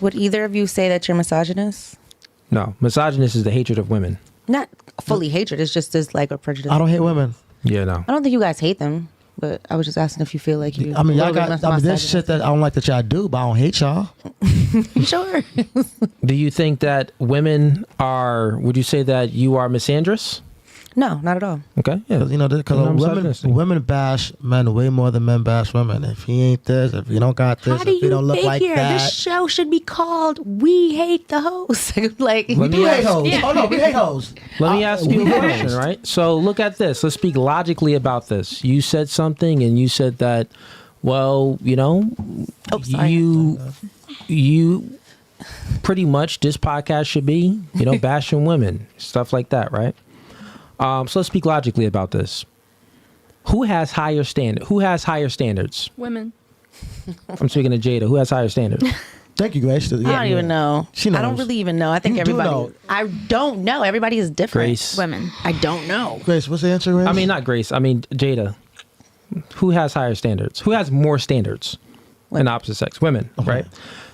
Would either of you say that you're misogynist? No, misogynist is the hatred of women. Not fully hatred. It's just dislike or prejudice. I don't hate women. Yeah, no. I don't think you guys hate them, but I was just asking if you feel like you. I mean, y'all got. I mean, there's shit that I don't like that y'all do, but I don't hate y'all. Sure. Do you think that women are? Would you say that you are misandrous? No, not at all. Okay, yeah. You know, because women bash men way more than men bash women. If he ain't this, if he don't got this, if he don't look like that. This show should be called "We Hate the Host." Like we do hate hoes. Yeah. Oh no, we hate hoes. Let me ask you a question, right? So look at this. Let's speak logically about this. You said something, and you said that, well, you know, you pretty much this podcast should be, you know, bashing women, stuff like that, right? So let's speak logically about this. Who has higher standards? Women. I'm speaking to Jada. Who has higher standards? Thank you, Grace. I don't even know. She knows. I don't really even know. I think everybody. Know. I don't know. Everybody is different. Grace. Women. I don't know. Grace, what's the answer, Grace? I mean, not Grace. I mean, Jada. Who has higher standards? Who has more standards in opposite sex? Women, right?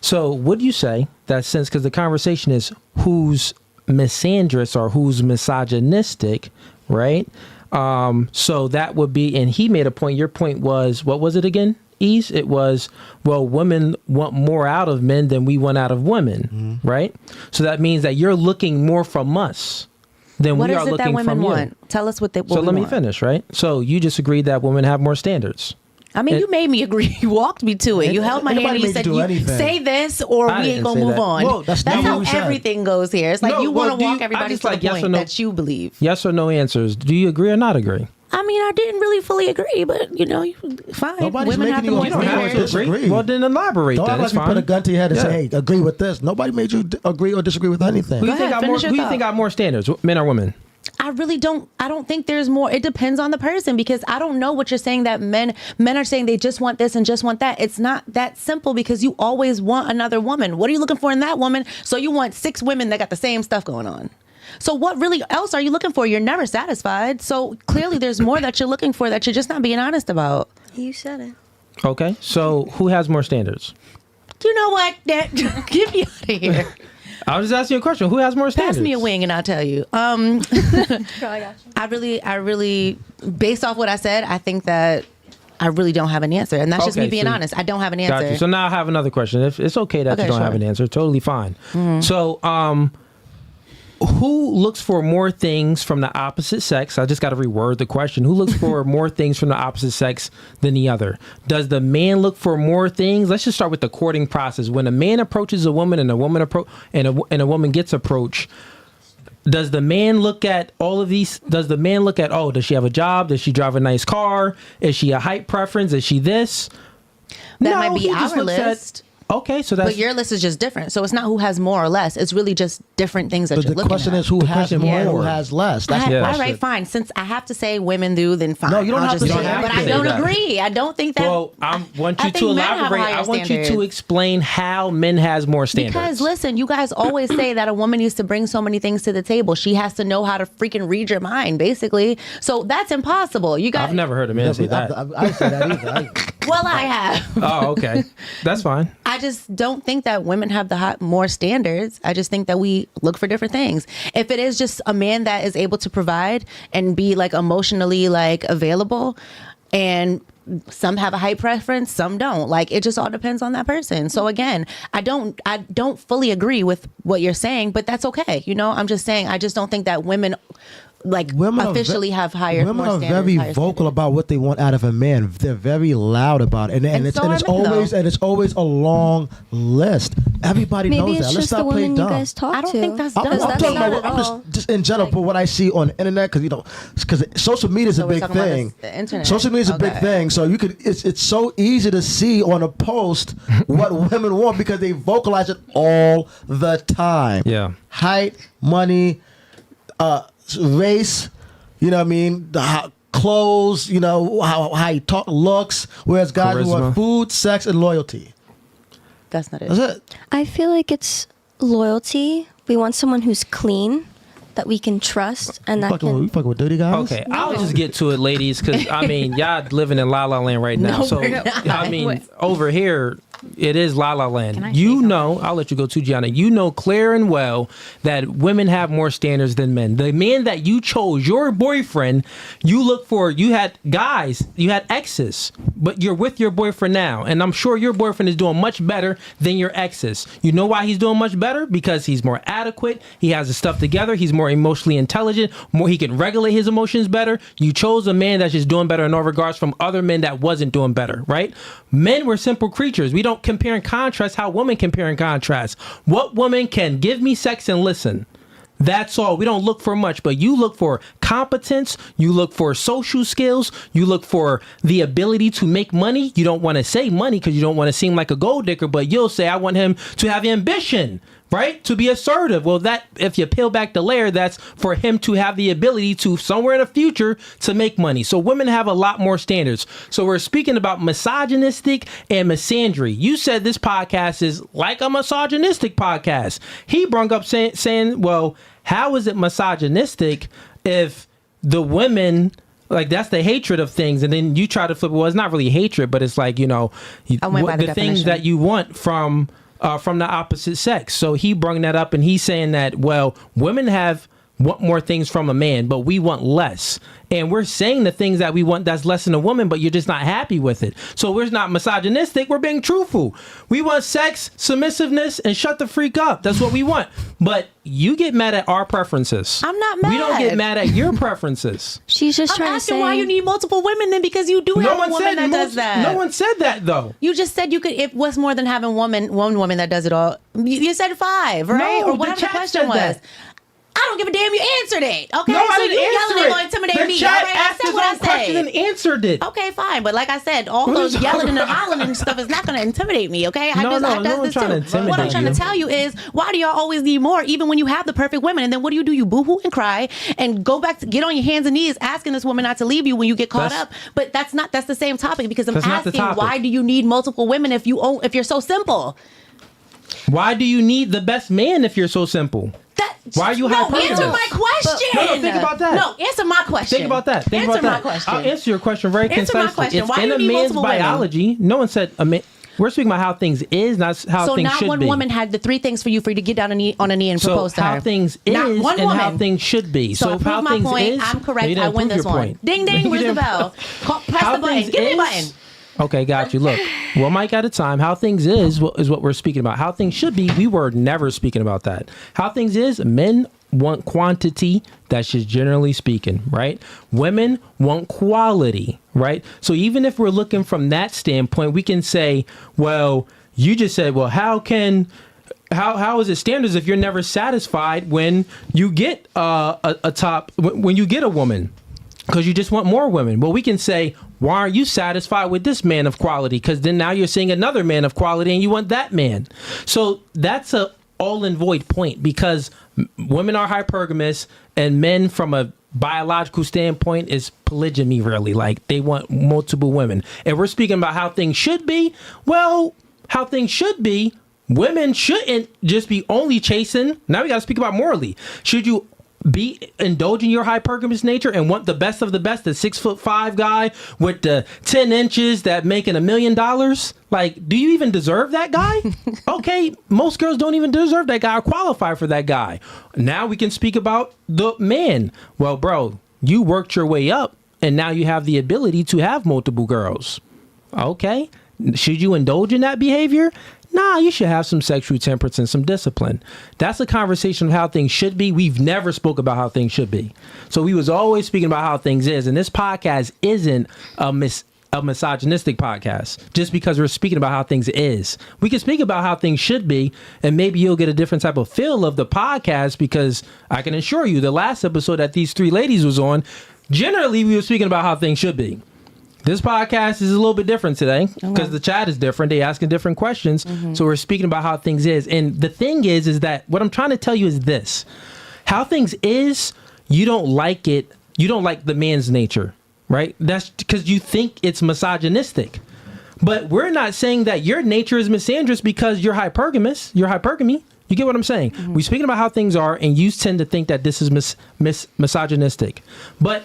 So would you say that since, because the conversation is who's misandrous or who's misogynistic, right? So that would be, and he made a point. Your point was, what was it again, Ease? It was, well, women want more out of men than we want out of women, right? So that means that you're looking more from us than we are looking from you. What is it that women want? Tell us what they want. So let me finish, right? So you just agreed that women have more standards. I mean, you made me agree. You walked me to it. You held my hand and you said, "Say this, or we ain't gonna move on." Well, that's how everything goes here. It's like you want to walk everybody to the point that you believe. Yes or no answers. Do you agree or not agree? I mean, I didn't really fully agree, but you know, fine. Nobody's Women have making the you more agree or disagree. Well, then elaborate. Don't Then act like you put a gun to your head and say, "Hey, agree with this." Nobody made you agree or disagree with anything. Who do you think got more standards, men or women? I really don't. I don't think there's more. It depends on the person, because I don't know what you're saying that men are saying they just want this and just want that. It's not that simple, because you always want another woman. What are you looking for in that woman? So you want 6 women that got the same stuff going on. So what really else are you looking for? You're never satisfied. So clearly there's more that you're looking for that you're just not being honest about. You said it. Okay. So who has more standards? You know what? Get me out of here. I was just asking you a question. Who has more standards? Pass me a wing and I'll tell you. I really, based off what I said, I think that I really don't have an answer. And that's just me being honest. I don't have an answer. Gotcha. So now I have another question. If it's okay that you don't have an answer, totally fine. Mm-hmm. So, who looks for more things from the opposite sex? I just got to reword the question. Who looks for more things from the opposite sex than the other? Does the man look for more things? Let's just start with the courting process. When a man approaches a woman and a woman and a woman gets approached, does the man look at all of these? Does the man look at, does she have a job? Does she drive a nice car? Is she a height preference? Is she this? That might be our list. Okay, so that's... But your list is just different. So it's not who has more or less. It's really just different things that you're looking at. The question is who has more, who has less. That's the question. All right, fine. Since I have to say women do, then fine. No, you don't have to say that. But I don't agree. I don't think that... Well, I want you to elaborate. I want you to explain how men has more standards. Because listen, you guys always say that a woman needs to bring so many things to the table. She has to know how to freaking read your mind, basically. So that's impossible. You guys... I've never heard a man say that. I say that either. Well, I have. Oh, okay. That's fine. I just don't think that women have more standards. I just think that we look for different things. If it is just a man that is able to provide and be like emotionally like available, and some have a height preference, some don't. Like, it just all depends on that person. So again, I don't fully agree with what you're saying, but that's okay. You know, I'm just saying, I just don't think that women officially have higher. Women are very vocal about what they want out of a man. They're very loud about it, and it's always a long list. Everybody knows that. Let's stop playing dumb. I don't think that's dumb. I'm talking about. I'm just in general, but what I see on the internet, because social media is a big thing. Social media is a big thing, so you could. It's so easy to see on a post what women want because they vocalize it all the time. Yeah, height, money, race, you know what I mean, clothes, you know, how he talk, looks, whereas guys want food, sex, and loyalty. That's not it. That's it. I feel like it's loyalty. We want someone who's clean, that we can trust, and that you fucking with dirty guys? Okay, I'll just get to it, ladies, because I mean, y'all living in La La Land right now. No, so I mean, over here, It is La La Land. Can I You say know, I'll let you go too, Gianna. You know clear and well that women have more standards than men. The man that you chose, your boyfriend, you had guys, you had exes, but you're with your boyfriend now. And I'm sure your boyfriend is doing much better than your exes. You know why he's doing much better? Because he's more adequate. He has his stuff together. He's more emotionally intelligent. He can regulate his emotions better. You chose a man that's just doing better in all regards from other men that wasn't doing better, right? Men were simple creatures. We don't compare and contrast how women compare and contrast. What woman can give me sex and listen? That's all. We don't look for much, but you look for competence. You look for social skills. You look for the ability to make money. You don't want to say money because you don't want to seem like a gold digger, but you'll say, I want him to have ambition, right? To be assertive. Well, that if you peel back the layer, that's for him to have the ability to somewhere in the future to make money. So women have a lot more standards. So we're speaking about misogynistic and misandry. You said this podcast is like a misogynistic podcast. He brought up saying, well, how is it misogynistic if the women, like, that's the hatred of things, and then you try to flip it. Well, it's not really hatred, but it's like, you know, the things that you want from the opposite sex. So he brought that up, and he's saying that, well, women want more things from a man, but we want less. And we're saying the things that we want that's less than a woman, but you're just not happy with it. So we're not misogynistic. We're being truthful. We want sex, submissiveness, and shut the freak up. That's what we want. But you get mad at our preferences. I'm not mad. We don't get mad at your preferences. She's just trying to say. I'm asking why you need multiple women then, because you do have a woman that does that. No one said that, though. You just said you could. It was more than having one woman that does it all. You said 5, right? No, or whatever the question was. That. I don't give a damn. You answered it. Okay, no, so you yelling ain't gonna intimidate me. The chat All right, asked his own question and answered it. Okay, fine, but like I said, all those yelling and hollering and stuff is not gonna intimidate me. Okay, I does this too. What I'm trying to tell you is, why do y'all always need more, even when you have the perfect women? And then what do? You boo-hoo and cry and go back to get on your hands and knees asking this woman not to leave you when you get caught up. But that's the same topic, because I'm asking, why do you need multiple women if you're so simple? Why do you need the best man if you're so simple? Why are you hypergamy? Answer my question. No, think about that. No, answer my question. Think about that. Answer my question. I'll answer your question very concisely. My question. It's why in do you a need man's multiple biology. Women? No one said a man. We're speaking about how things is, not how things should be. So not one woman had the 3 things for you to get down on a knee and propose to her. So how things is and how things should be. So if how things is, I'm correct. I win this one. Ding ding. Where's the bell? Press the button. Give me a button. Okay, got you. Look, one mic at a time. How things is what we're speaking about. How things should be, we were never speaking about that. How things is, men want quantity. That's just generally speaking, right? Women want quality, right? So even if we're looking from that standpoint, we can say, well, you just said, well, how is it standards if you're never satisfied when you get when you get a woman? Because you just want more women. Well, we can say, why aren't you satisfied with this man of quality? Because then now you're seeing another man of quality and you want that man. So that's a all in void point, because women are hypergamous and men from a biological standpoint is polygamy, really. Like, they want multiple women. And we're speaking about how things should be. Well, how things should be, women shouldn't just be only chasing. Now we got to speak about morally. Should you be indulging your hypergamous nature and want the best of the best, the 6'5" guy with the 10 inches that making $1 million? Like, do you even deserve that guy? Okay, most girls don't even deserve that guy or qualify for that guy. Now we can speak about the man. Well, bro, you worked your way up and now you have the ability to have multiple girls. Okay, should you indulge in that behavior? Nah, you should have some sexual temperance and some discipline. That's a conversation of how things should be. We've never spoke about how things should be. So we was always speaking about how things is. And this podcast isn't a misogynistic podcast just because we're speaking about how things is. We can speak about how things should be, and maybe you'll get a different type of feel of the podcast, because I can assure you the last episode that these 3 ladies was on, generally we were speaking about how things should be. This podcast is a little bit different today because the chat is different. They asking different questions. Mm-hmm. So we're speaking about how things is. And the thing is that what I'm trying to tell you is this. How things is, you don't like it. You don't like the man's nature, right? That's because you think it's misogynistic. But we're not saying that your nature is misandrous because you're hypergamous. You're hypergamy. You get what I'm saying? Mm-hmm. We're speaking about how things are, and you tend to think that this is misogynistic. But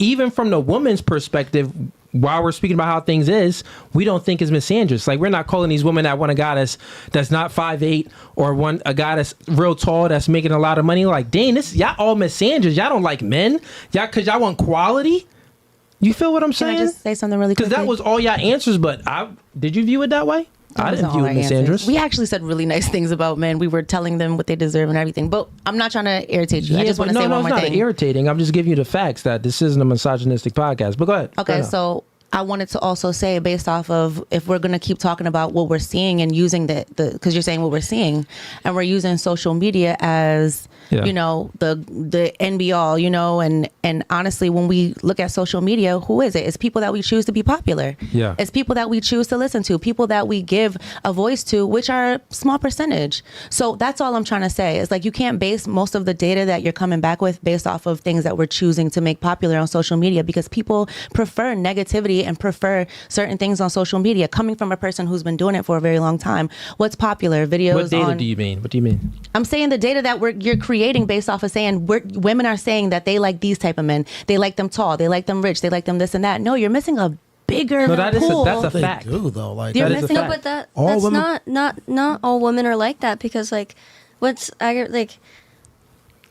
even from the woman's perspective, while we're speaking about how things is, we don't think is misandrous. Like, we're not calling these women that want a guy that's not 5'8", or a guy that's real tall that's making a lot of money. Like, dang, y'all all misandrous. Y'all don't like men. Because y'all want quality. You feel what I'm saying? Can I just say something really quickly? Because that was all y'all answers, but did you view it that way? I didn't view it misandrous. We actually said really nice things about men. We were telling them what they deserve and everything. But I'm not trying to irritate you. I just want to say one more thing. No, it's not irritating. I'm just giving you the facts that this isn't a misogynistic podcast. But go ahead. Okay, so I wanted to also say, based off of, if we're going to keep talking about what we're seeing and using because you're saying what we're seeing, and we're using social media as, you know, the end be all, you know, and honestly, when we look at social media, who is it? It's people that we choose to be popular. Yeah. It's people that we choose to listen to, people that we give a voice to, which are a small percentage. So that's all I'm trying to say. It's like, you can't base most of the data that you're coming back with based off of things that we're choosing to make popular on social media, because people prefer negativity and prefer certain things on social media, coming from a person who's been doing it for a very long time. What's popular? Videos. What data do you mean? What do you mean? I'm saying the data that you're creating based off of saying women are saying that they like these type of men. They like them tall. They like them rich. They like them this and that. No, you're missing a bigger pool. That's a fact. They do, though. Like, you're missing. No, but that's not all women are like that, because like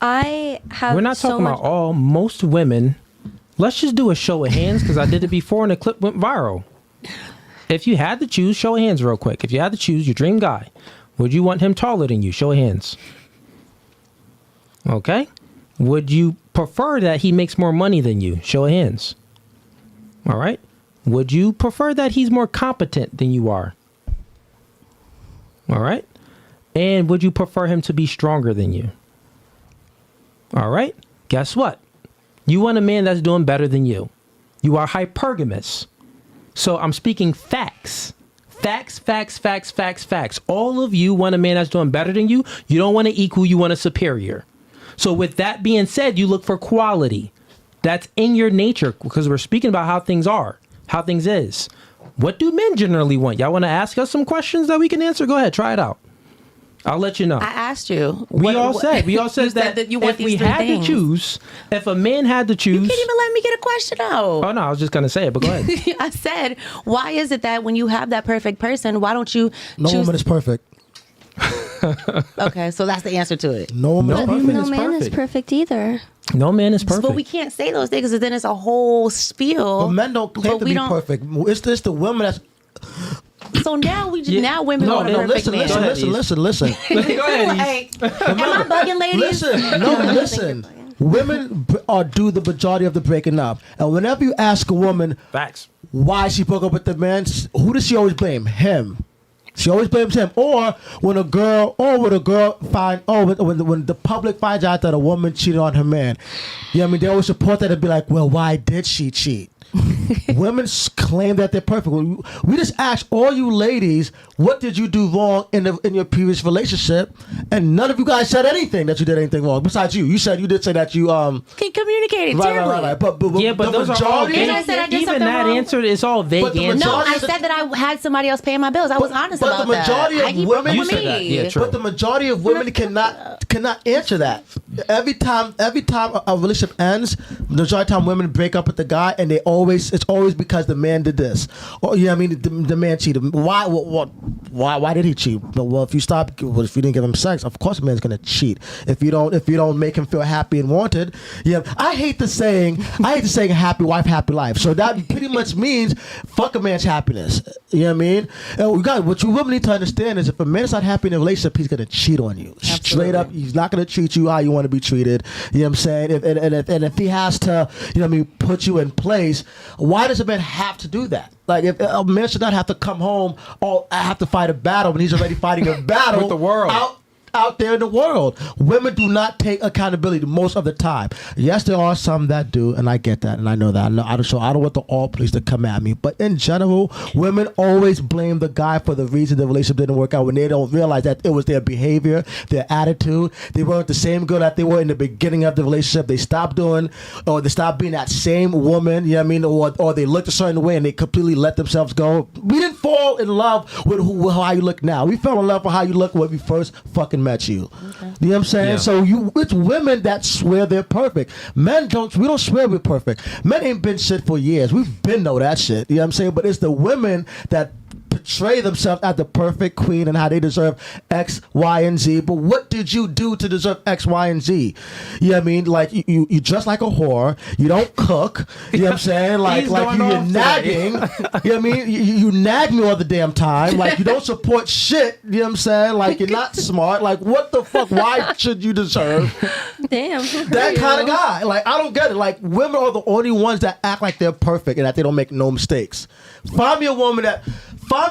I have. We're not talking about all. Most women. Let's just do a show of hands, because I did it before and the clip went viral. If you had to choose, show of hands real quick. If you had to choose your dream guy, would you want him taller than you? Show of hands. Okay. Would you prefer that he makes more money than you? Show of hands. All right. Would you prefer that he's more competent than you are? All right. And would you prefer him to be stronger than you? All right. Guess what? You want a man that's doing better than you. You are hypergamous. So I'm speaking facts. Facts. All of you want a man that's doing better than you. You don't want an equal, you want a superior. So with that being said, you look for quality. That's in your nature, because we're speaking about how things are, how things is. What do men generally want? Y'all want to ask us some questions that we can answer? Go ahead, try it out. I'll let you know. I asked you. We all said that you want if we had to choose, if a man had to choose. You can't even let me get a question out. Oh, no, I was just going to say it, but go ahead. I said, why is it that when you have that perfect person, why don't you No woman is perfect. Okay, so that's the answer to it. No man is perfect either. No man is perfect. But we can't say those things, because then it's a whole spiel. But men don't claim to be perfect. It's just the women that's... So now women want a perfect man. Listen. Go ahead. Am I bugging, ladies? Listen. Women do the majority of the breaking up, and whenever you ask a woman facts why she broke up with the man, who does she always blame? Him. She always blames him. Or when the public finds out that a woman cheated on her man, you know what I mean? They always support that and be like, well, why did she cheat? Women claim that they're perfect. We just asked all you ladies, what did you do wrong in your previous relationship? And none of you guys said anything that you did anything wrong. Besides you did say that you communicated terribly. Right. But those are all vague. I said I did even that wrong. answer is all vague. No, I said that I had somebody else paying my bills. I was honest about that. But the majority of women, you said that. Yeah, true. But the majority of women cannot answer that. Every time a relationship ends, the majority of the time women break up with the guy, and it's always because the man did this, or you know what I mean, the man cheated. Why did he cheat? Well, if you didn't give him sex, of course a man's gonna cheat. If you don't make him feel happy and wanted, I hate the saying happy wife, happy life. So that pretty much means fuck a man's happiness. You know what I mean? And what you really need to understand is if a man's not happy in a relationship, he's gonna cheat on you. Absolutely. Straight up, he's not gonna treat you how you want to be treated. You know what I'm saying? If he has to, you know what I mean, put you in place, why does a man have to do that? Like, if a man should not have to come home or have to fight a battle when he's already fighting a battle with the world. Out there in the world. Women do not take accountability most of the time. Yes, there are some that do, and I get that, and I know that. I don't want the all police to come at me, but in general, women always blame the guy for the reason the relationship didn't work out when they don't realize that it was their behavior, their attitude. They weren't the same girl that they were in the beginning of the relationship. They stopped doing, or they stopped being that same woman, you know what I mean, or they looked a certain way and they completely let themselves go. We didn't fall in love with how you look now. We fell in love with how you look when we first fucking met. met you. Okay. You know what I'm saying? Yeah. So it's women that swear they're perfect. Men don't. We don't swear we're perfect. Men ain't been shit for years. We've been know that shit. You know what I'm saying? But it's the women that portray themselves as the perfect queen and how they deserve X, Y, and Z. But what did you do to deserve X, Y, and Z? You know what I mean? Like you dress like a whore. You don't cook. You know what I'm saying? Like you're nagging. You know what I mean? You nag me all the damn time. Like you don't support shit. You know what I'm saying? Like you're not smart. Like what the fuck? Why should you deserve Damn. that kind of guy? Like I don't get it. Like women are the only ones that act like they're perfect and that they don't make no mistakes. Find me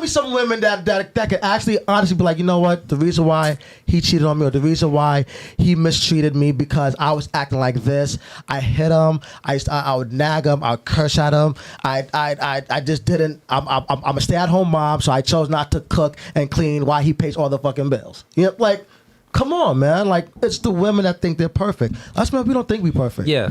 some women that could actually honestly be like, you know what? The reason why he cheated on me, or the reason why he mistreated me, because I was acting like this. I hit him. I would nag him. I would curse at him. I just didn't. I'm a stay-at-home mom, so I chose not to cook and clean while he pays all the fucking bills. You know, like. Come on, man. Like, it's the women that think they're perfect. Us men, we don't think we perfect. Yeah.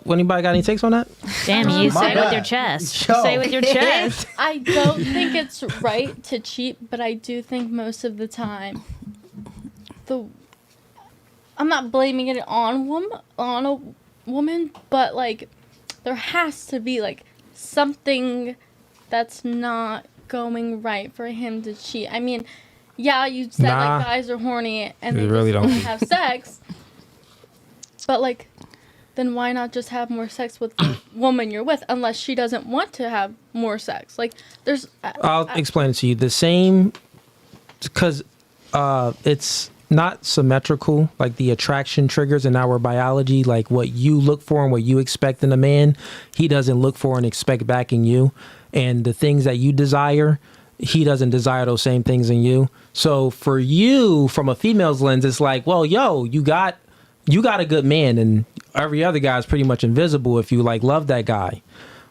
Anybody got any takes on that? Damn, you say it with your chest. Yo. Say it with your chest. I don't think it's right to cheat, but I do think most of the time, I'm not blaming it on a woman, but like, there has to be like something that's not going right for him to cheat. I mean, yeah, you said like guys are horny and they really don't have sex, but like, then why not just have more sex with the woman you're with, unless she doesn't want to have more sex? Like, I'll explain it to you. The same, because it's not symmetrical. Like the attraction triggers in our biology, like what you look for and what you expect in a man, he doesn't look for and expect back in you, and the things that you desire, he doesn't desire those same things in you. So for you, from a female's lens, it's like, well, yo, you got a good man, and every other guy is pretty much invisible if you like love that guy.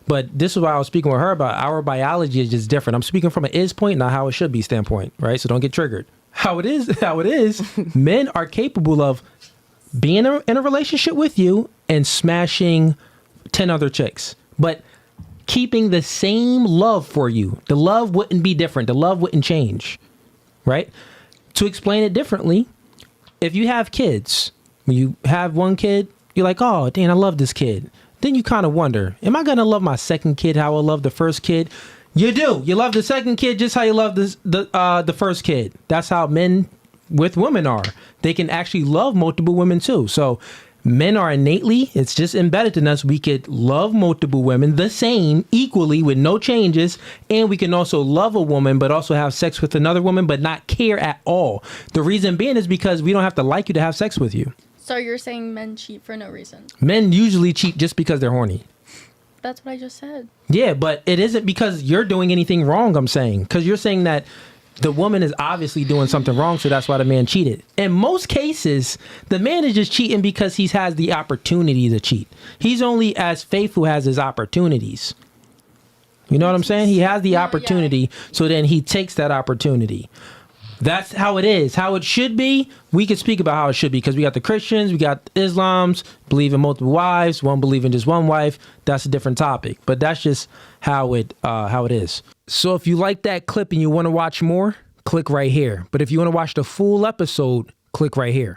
But this is why I was speaking with her about our biology is just different. I'm speaking from an is point, not how it should be standpoint, right? So don't get triggered. How it is, men are capable of being in a relationship with you and smashing 10 other chicks, but keeping the same love for you. The love wouldn't be different. The love wouldn't change, right? To explain it differently, if you have kids, when you have one kid, you're like, oh, Dan, I love this kid. Then you kind of wonder, am I going to love my second kid how I love the first kid? You do. You love the second kid just how you love the first kid. That's how men with women are. They can actually love multiple women too. So men are innately, it's just embedded in us, we could love multiple women the same, equally, with no changes, and we can also love a woman but also have sex with another woman but not care at all. The reason being is because we don't have to like you to have sex with you. So you're saying men cheat for no reason? Men usually cheat just because they're horny. That's what I just said. Yeah, but it isn't because you're doing anything wrong, I'm saying. Because you're saying that the woman is obviously doing something wrong, so that's why the man cheated. In most cases, the man is just cheating because he has the opportunity to cheat. He's only as faithful as his opportunities. You know what I'm saying? He has the opportunity, so then he takes that opportunity. That's how it is. How it should be, we could speak about how it should be, because we got the Christians, we got Islams, believe in multiple wives, one believe in just one wife. That's a different topic, but that's just how it is. So if you like that clip and you want to watch more, click right here. But if you want to watch the full episode, click right here.